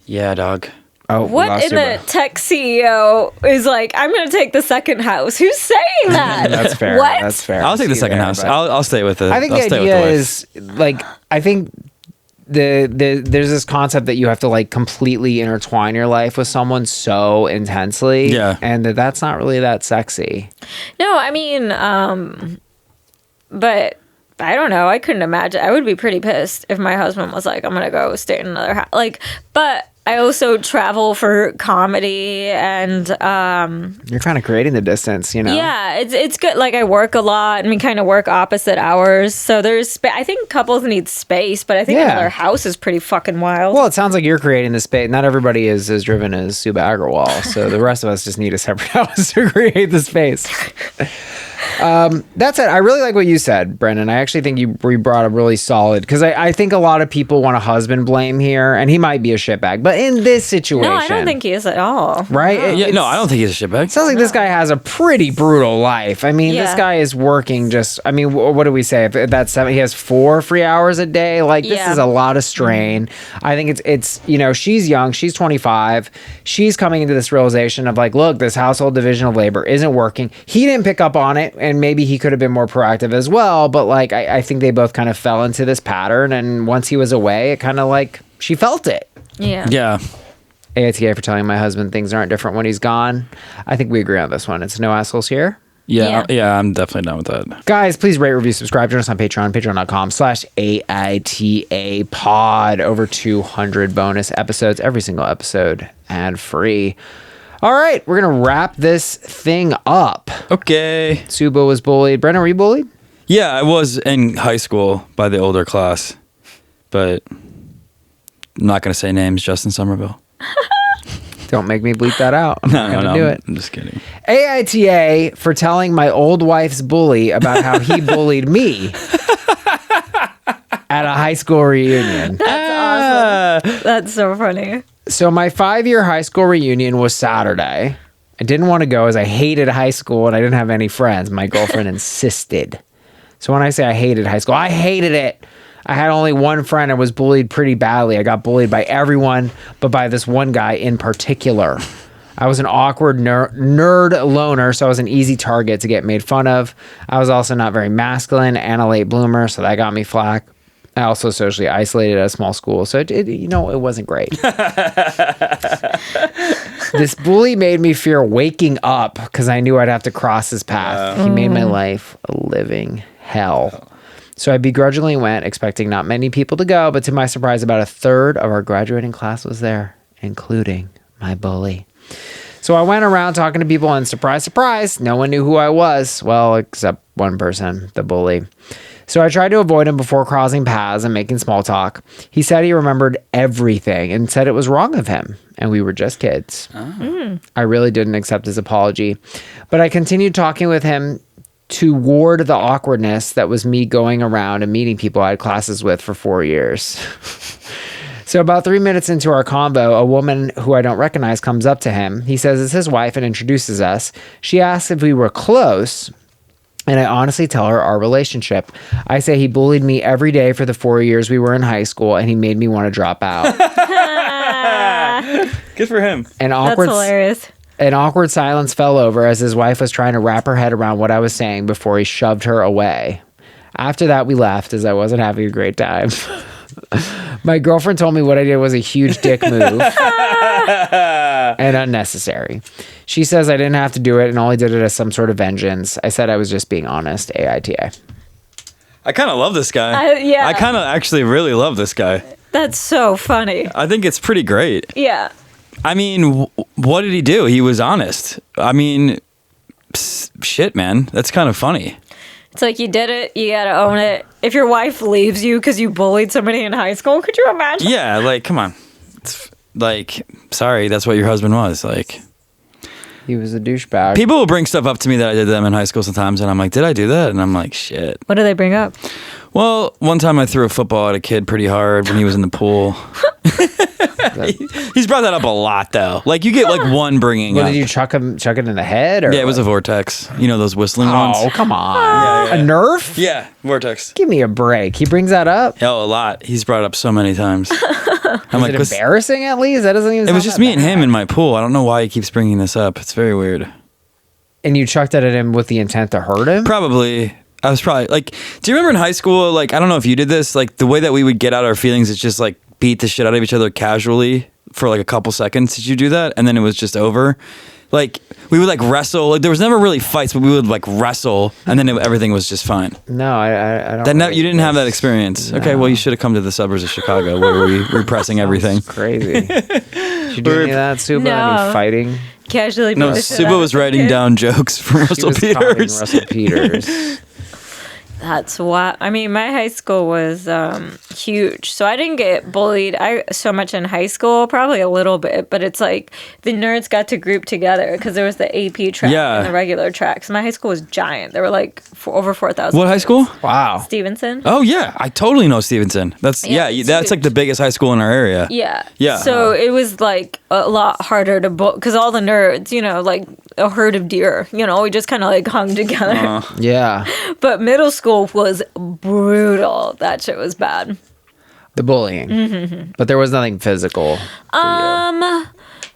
Yeah, dog. Oh, we What lost in you, the bro. tech CEO is like, I'm going to take the second house? Who's saying that? That's fair. What? That's fair. I'll take the See second there, house. but- I'll stay with it. I think I'll the stay with idea wife. is like I think there's this concept that you have to like completely intertwine your life with someone so intensely, Yeah. and that's not really that sexy. No, I mean, but I don't know. I couldn't imagine. I would be pretty pissed if my husband was like, I'm going to go stay in another house. Like, but I also travel for comedy and You're kind of creating the distance, yeah, it's good. Like I work a lot and we kind of work opposite hours. So there's, I think couples need space, but I think Yeah. another house is pretty fucking wild. Well, it sounds like you're creating the space. Not everybody is as driven as Suba Agrawal, so the rest of us just need a separate house to create the space. That's it. I really like what you said, Brendan. I actually think you brought up really solid because I think a lot of people want a husband blame here, and he might be a shitbag, but in this situation, no, I don't think he is at all. right? No, I don't think he's a shitbag. It sounds like this guy has a pretty brutal life. I mean, this Yeah. guy is working just, I mean, what do we say? If that's 7, he has 4 free hours a day. Like, this Yeah. is a lot of strain. I think it's, she's young, she's 25. She's coming into this realization of like, look, this household division of labor isn't working. He didn't pick up on it, and maybe he could have been more proactive as well. But like, I think they both kind of fell into this pattern. And once he was away, it kind of like, she felt it. Yeah. Yeah. AITA for telling my husband things aren't different when he's gone. I think we agree on this one. It's no assholes here. Yeah, I'm definitely done with that. Guys, please rate, review, subscribe. Join us on Patreon, patreon.com/AITA pod. Over 200 bonus episodes, every single episode ad free. All right, we're going to wrap this thing up. Okay. Suba was bullied. Brennan, were you bullied? Yeah, I was in high school by the older class, but I'm not going to say names. Justin Somerville. Don't make me bleep that out. I'm not going to do it. I'm just kidding. AITA for telling my old wife's bully about how he bullied me at a high school reunion. That's awesome. That's so funny. So my 5-year high school reunion was Saturday. I didn't want to go as I hated high school and I didn't have any friends. My girlfriend insisted. So when I say I hated high school, I hated it. I had only one friend. I was bullied pretty badly. I got bullied by everyone, but by this one guy in particular. I was an awkward nerd loner, so I was an easy target to get made fun of. I was also not very masculine and a late bloomer, so that got me flack. I also socially isolated at a small school, so it wasn't great. This bully made me fear waking up because I knew I'd have to cross his path. He made my life a living hell. So I begrudgingly went, expecting not many people to go, but to my surprise, about a third of our graduating class was there, including my bully. So I went around talking to people, and surprise, surprise, no one knew who I was. Well, except one person, the bully. So I tried to avoid him before crossing paths and making small talk. He said he remembered everything and said it was wrong of him, and we were just kids. I really didn't accept his apology, but I continued talking with him to ward the awkwardness that was me going around and meeting people I had classes with for 4 years. So about 3 minutes into our convo, a woman who I don't recognize comes up to him. He says it's his wife and introduces us. She asks if we were close, and I honestly tell her our relationship. I say he bullied me every day for the 4 years we were in high school, and he made me want to drop out. Good for him. That's hilarious. An awkward silence fell over as his wife was trying to wrap her head around what I was saying before he shoved her away. After that, we left as I wasn't having a great time. My girlfriend told me what I did was a huge dick move and unnecessary. She says I didn't have to do it and only did it as some sort of vengeance. I said I was just being honest. AITA. I kind of love this guy. Yeah. I kind of actually really love this guy. That's so funny. I think it's pretty great. Yeah. I mean, what did he do? He was honest. I mean, shit, man. That's kind of funny. It's like you did it. You got to own it. If your wife leaves you because you bullied somebody in high school, could you imagine? Yeah, like, come on. It's like, sorry, that's what your husband was. Like, he was a douchebag. people will bring stuff up to me that I did to them in high school sometimes, and I'm like, did I do that? And I'm like, shit. What do they bring up? Well, one time I threw a football at a kid pretty hard when he was in the pool. He's brought that up a lot, though. Like, you get like one bringing What up. did you chuck it in the head? Or Yeah, it was a vortex. You know those whistling ones? Oh, come on. A Nerf? Yeah, vortex. Give me a break. He brings that up. Oh, a lot. He's brought it up so many times. I'm Is it embarrassing at least? That doesn't even it was sound just that me and him bad. in my pool. I don't know why he keeps bringing this up. It's very weird. And you chucked it at him with the intent to hurt him? Probably. I was probably like, do you remember in high school, like, I don't know if you did this, like the way that we would get out our feelings is just like beat the shit out of each other casually for like a couple seconds. Did you do that? And then it was just over. Like we would like wrestle. Like there was never really fights, but we would like wrestle, and then everything was just fine. No, I don't. That really you didn't have that miss- experience. No. Okay, well you should have come to the suburbs of Chicago where we repressing everything. It's crazy. Did you do any of that, Suba? No. Any fighting? Casually. No, beat the shit Suba out was of a writing kid. down jokes from He Russell was taunting Peters. Russell Peters. That's why. I mean, my high school was huge, so I didn't get bullied so much in high school. Probably a little bit, but it's like the nerds got to group together because there was the AP track Yeah. and the regular tracks. My high school was giant. There were like over 4,000. What high school? Wow. Stevenson. Oh yeah, I totally know Stevenson. That's Yeah, yeah, it's that's like huge. the biggest high school in our area. Yeah. Yeah. So it was like a lot harder to book because all the nerds, like a herd of deer, we just kind of like hung together. Yeah. But middle school was brutal. That shit was bad. The bullying. Mm-hmm. But there was nothing physical.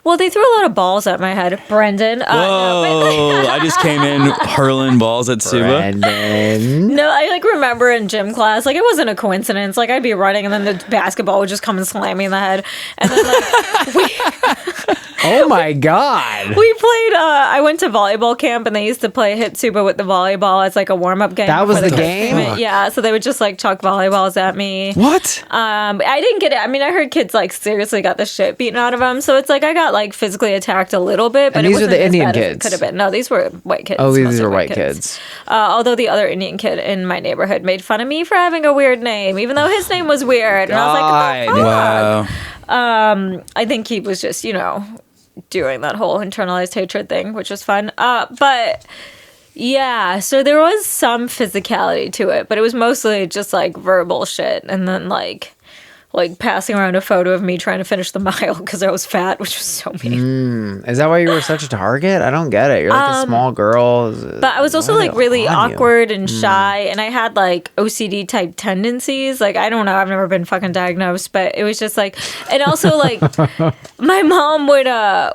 Well, they threw a lot of balls at my head. Brendan. Whoa! I just came in hurling balls at Suba. Brendan. No, I like remember in gym class, like it wasn't a coincidence. Like I'd be running and then the basketball would just come and slam me in the head. And then like Oh my God. we played, I went to volleyball camp and they used to play hit Suba with the volleyball as like a warm-up game. That was before the the game? tournament. Yeah, so they would just like chuck volleyballs at me. What? I didn't get it. I mean, I heard kids like seriously got the shit beaten out of them. So it's like I got like physically attacked a little bit, but And it these are wasn't the as Indian bad as it kids? could have been. No, these were white kids. Oh, these mostly were white kids. Although the other Indian kid in my neighborhood made fun of me for having a weird name, even though his name was weird. And I was like, what the God. fuck? Wow. I think he was just, doing that whole internalized hatred thing, which was fun. But yeah, so there was some physicality to it, but it was mostly just like verbal shit. And then like like passing around a photo of me trying to finish the mile because I was fat, which was so mean. Is that why you were such a target? I don't get it. You're like a small girl. But I was also like really awkward and shy, and I had like OCD type tendencies. Like, I don't know, I've never been fucking diagnosed, but it was just like, and also like my mom would,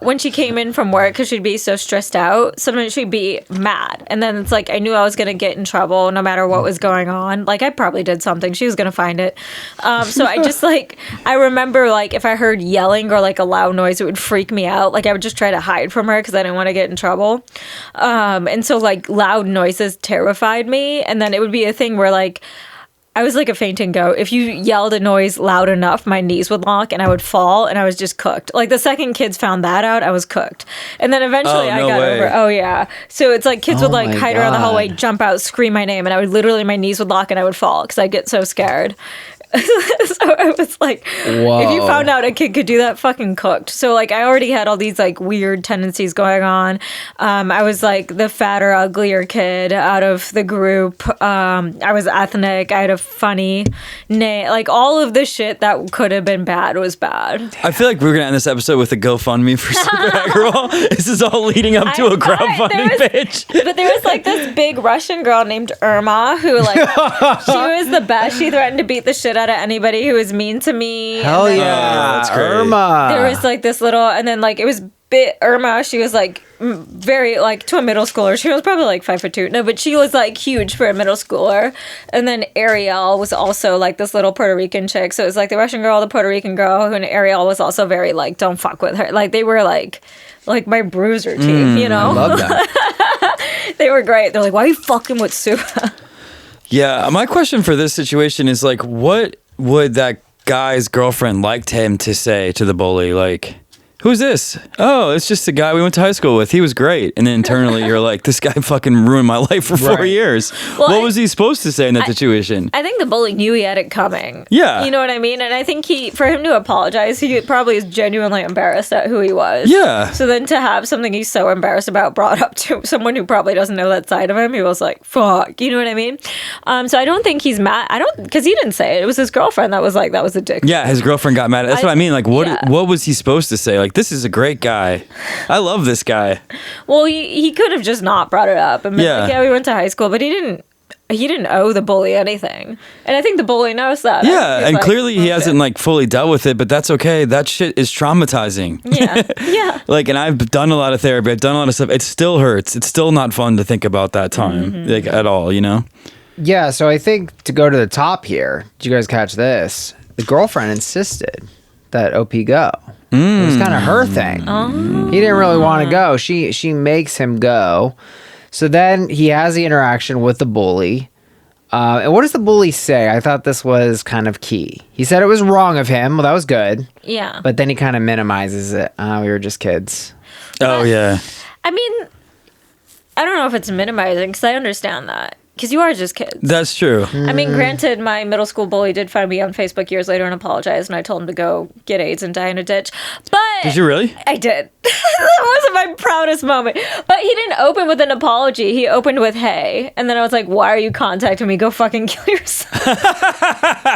when she came in from work, because she'd be so stressed out, sometimes she'd be mad. And then it's like, I knew I was going to get in trouble no matter what was going on. Like, I probably did something. She was going to find it. So I just like, I remember like if I heard yelling or like a loud noise, it would freak me out. Like, I would just try to hide from her because I didn't want to get in trouble. And so like loud noises terrified me. And then it would be a thing where like, I was like a fainting goat. If you yelled a noise loud enough, my knees would lock and I would fall and I was just cooked. Like, the second kids found that out, I was cooked. And then eventually I got over. Oh yeah. So it's like kids would like hide around the hallway, jump out, scream my name, and I would literally, my knees would lock and I would fall because I'd get so scared. So I was like, if you found out a kid could do that, fucking cooked. So like, I already had all these like weird tendencies going on. I was like the fatter, uglier kid out of the group. I was ethnic. I had a funny name. Like, all of the shit that could have been bad was bad. I feel like we're gonna end this episode with a GoFundMe for Super Girl. This is all leading up to a crowdfunding page. But there was like this big Russian girl named Irma who like she was the best. She threatened to beat the shit out of anybody who was mean to me. Hell yeah, that's great. Irma. There was like this little, and then like it was Irma. She was like very like to a middle schooler. She was probably like 5'2". No, but she was like huge for a middle schooler. And then Ariel was also like this little Puerto Rican chick. So it was like the Russian girl, the Puerto Rican girl, and Ariel was also very like, don't fuck with her. Like, they were like my bruiser team, you know? I love that. They were great. They're like, why are you fucking with Suba? Yeah, my question for this situation is like, what would that guy's girlfriend like him to say to the bully? Like, who's this? Oh, it's just a guy we went to high school with. He was great. And then internally you're like, this guy fucking ruined my life for 4 years. Well, what was he supposed to say in that situation? I think the bully knew he had it coming. Yeah. You know what I mean? And I think for him to apologize, he probably is genuinely embarrassed at who he was. Yeah. So then to have something he's so embarrassed about brought up to someone who probably doesn't know that side of him, he was like, fuck. You know what I mean? So I don't think he's mad. Because he didn't say it. It was his girlfriend that was like, that was a dick. Yeah, his girlfriend got mad. That's what I mean. Like, what was he supposed to say? Like, this is a great guy. I love this guy. Well, he could have just not brought it up and been like, yeah, we went to high school, but he didn't owe the bully anything. And I think the bully knows that. Yeah, He's and like, clearly he "Okay." hasn't like fully dealt with it, but that's okay. That shit is traumatizing. Yeah. Yeah. Like, and I've done a lot of therapy. I've done a lot of stuff. It still hurts. It's still not fun to think about that time, like, at all, you know? Yeah, so I think to go to the top here, did you guys catch this? The girlfriend insisted that OP go. It was kind of her thing. He didn't really want to go. She makes him go. So then he has the interaction with the bully. And what does the bully say? I thought this was kind of key. He said it was wrong of him. Well, that was good. Yeah. But then he kind of minimizes it. We were just kids. Oh, yeah. I mean, I don't know if it's minimizing because I understand that. Because you are just kids. That's true. I mean, granted, my middle school bully did find me on Facebook years later and apologize, and I told him to go get AIDS and die in a ditch. But Did you really? I did. That wasn't my proudest moment. But he didn't open with an apology. He opened with, hey. And then I was like, why are you contacting me? Go fucking kill yourself. And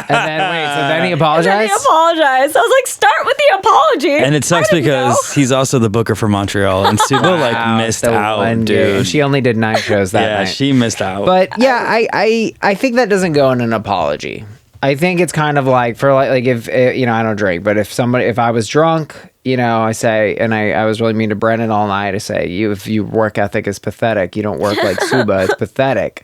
then, wait, so then he And apologized? then he apologized. I was like, start with the apology. And it sucks I didn't because know. he's also the booker for Montreal, and Suba Wow, like missed the out, one dude. She only did 9 shows that Yeah, night. she missed out. But yeah, I think that doesn't go in an apology. I think it's kind of like for like if you know, I don't drink, but if I was drunk, you know, I say, and I was really mean to Brendan all night. I say, if your work ethic is pathetic, you don't work like Suba. It's pathetic.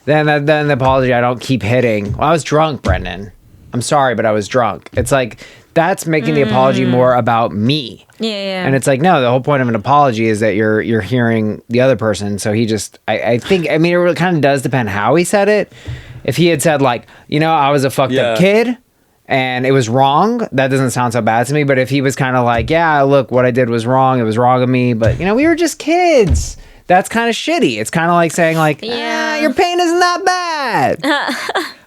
Then the apology, I don't keep hitting. Well, I was drunk, Brendan. I'm sorry, but I was drunk. It's like that's making the apology more about me. Yeah. And it's like, no, the whole point of an apology is that you're hearing the other person. So he just, I think, I mean, it really kind of does depend how he said it. If he had said like, you know, I was a fucked up kid and it was wrong, that doesn't sound so bad to me. But if he was kind of like, yeah, look, what I did was wrong. It was wrong of me. But, you know, we were just kids. That's kind of shitty. It's kind of like saying like, Yeah. your pain isn't that bad.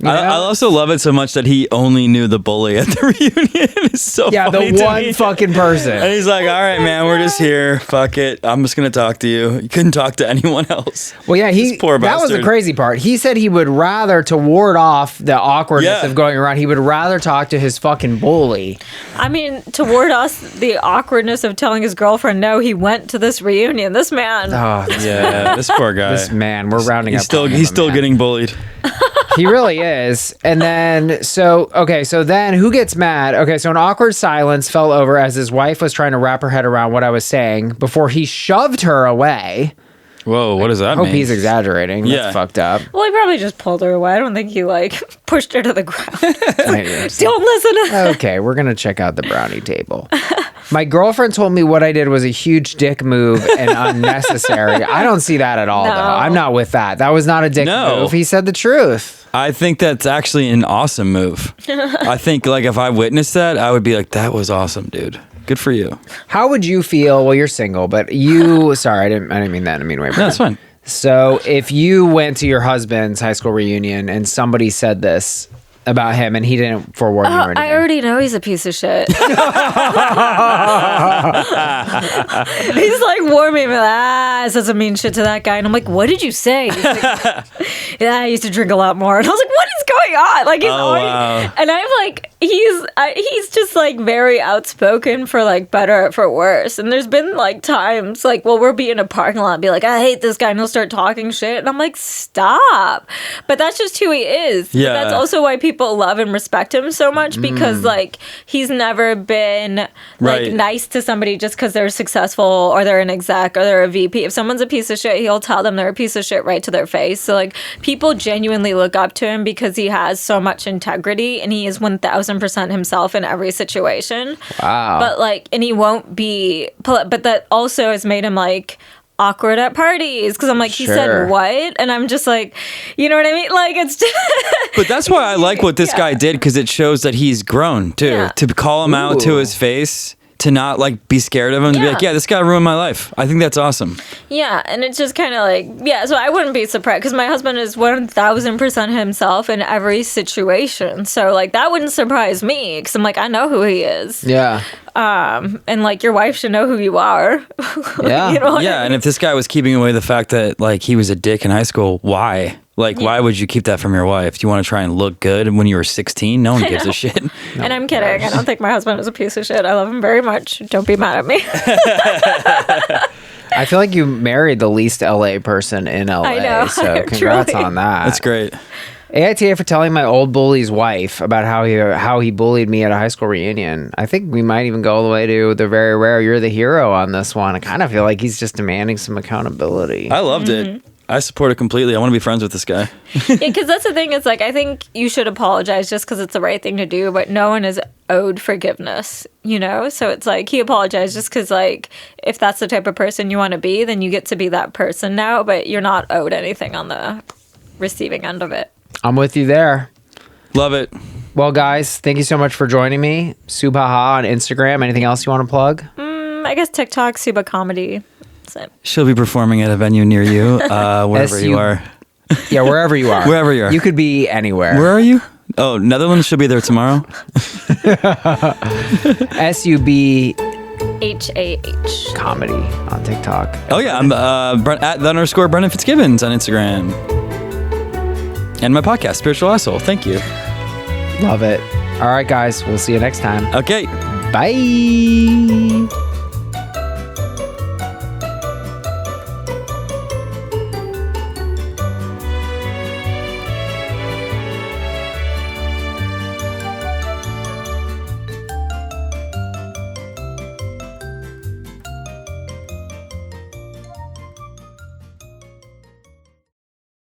You know? I also love it so much that he only knew the bully at the reunion. It's so yeah, funny the to one me. fucking person. And he's like, all right, man, we're just here. Fuck it. I'm just going to talk to you. You couldn't talk to anyone else. Well, yeah, This poor that was the bastard. crazy part. He said he would rather, to ward off the awkwardness Yeah. of going around, he would rather talk to his fucking bully. I mean, toward us, the awkwardness of telling his girlfriend no, he went to this reunion. This man. Oh, Yeah, this poor guy. this man, we're rounding He's up. still on him, he's still man. getting bullied. He really is. And then, so then who gets mad? Okay, so an awkward silence fell over as his wife was trying to wrap her head around what I was saying before he shoved her away. Whoa, what does that I hope mean? he's exaggerating. That's Yeah. fucked up. Well, he probably just pulled her away. I don't think he like pushed her to the ground. Don't Don't listen to her. Okay, we're gonna check out the brownie table. My girlfriend told me what I did was a huge dick move and unnecessary. I don't see that at all, No. though. I'm not with that. That was not a dick No. move. He said the truth. I think that's actually an awesome move. I think like if I witnessed that, I would be like, that was awesome, dude. Good for you. How would you feel? Well, you're single, but you. Sorry, I didn't mean that in a mean way. No, that's fine. So, if you went to your husband's high school reunion and somebody said this about him and he didn't forewarn you or anything, I already know he's a piece of shit. He's like warming me, said some mean shit to that guy. And I'm like, what did you say? He's like, yeah, I used to drink a lot more. And I was like, what is going on? Like, he's always, wow. and I'm like, he's just like very outspoken for like better or for worse. And there's been like times like, well, we'll be in a parking lot and be like, I hate this guy. And he'll start talking shit. And I'm like, stop. But that's just who he is. But Yeah. that's also why people love and respect him so much because like he's never been like Right. nice to somebody just because they're successful or they're an exec or they're a VP. If someone's a piece of shit, he'll tell them they're a piece of shit right to their face. So like people genuinely look up to him because he has so much integrity and he is 1000% himself in every situation. Wow. But like, and he won't be, but that also has made him like awkward at parties because I'm like, he Sure. said what? And I'm just like, you know what I mean? Like it's just. But that's why I like what this guy did because it shows that he's grown too. Yeah. To call him out to Ooh. his face, to not like be scared of him, to be Yeah. like, yeah, this guy ruined my life. I think that's awesome. Yeah, and it's just kind of like, yeah, so I wouldn't be surprised because my husband is 1000% himself in every situation. So, like, that wouldn't surprise me because I'm like, I know who he is. yeah. And, like, your wife should know who you are. Yeah. You know what I Yeah, mean? and if this guy was keeping away the fact that like he was a dick in high school, why? Like, why would you keep that from your wife? Do you want to try and look good when you were 16? No one gives a shit. And I'm kidding. I don't think my husband is a piece of shit. I love him very much. Don't be mad at me. I feel like you married the least LA person in LA. I know, So congrats truly. on that. That's great. AITA for telling my old bully's wife about how he bullied me at a high school reunion. I think we might even go all the way to the very rare "You're the hero" on this one. I kind of feel like he's just demanding some accountability. I loved it. I support it completely. I want to be friends with this guy. Yeah, because that's the thing. It's like, I think you should apologize just because it's the right thing to do, but no one is owed forgiveness, you know? So it's like, he apologized just because, like, if that's the type of person you want to be, then you get to be that person now, but you're not owed anything on the receiving end of it. I'm with you there. Love it. Well, guys, thank you so much for joining me. Subhaha on Instagram. Anything else you want to plug? I guess TikTok, Suba Comedy. That's it. She'll be performing at a venue near you, wherever you are. Yeah, wherever you are. Wherever you are. You could be anywhere. Where are you? Oh, Netherlands. She'll be there tomorrow. SUB HAH. Comedy on TikTok. Oh yeah, I'm at the _Brennan Fitzgibbons on Instagram. And my podcast, Spiritual Asshole. Thank you. Love it. All right, guys. We'll see you next time. Okay. Bye.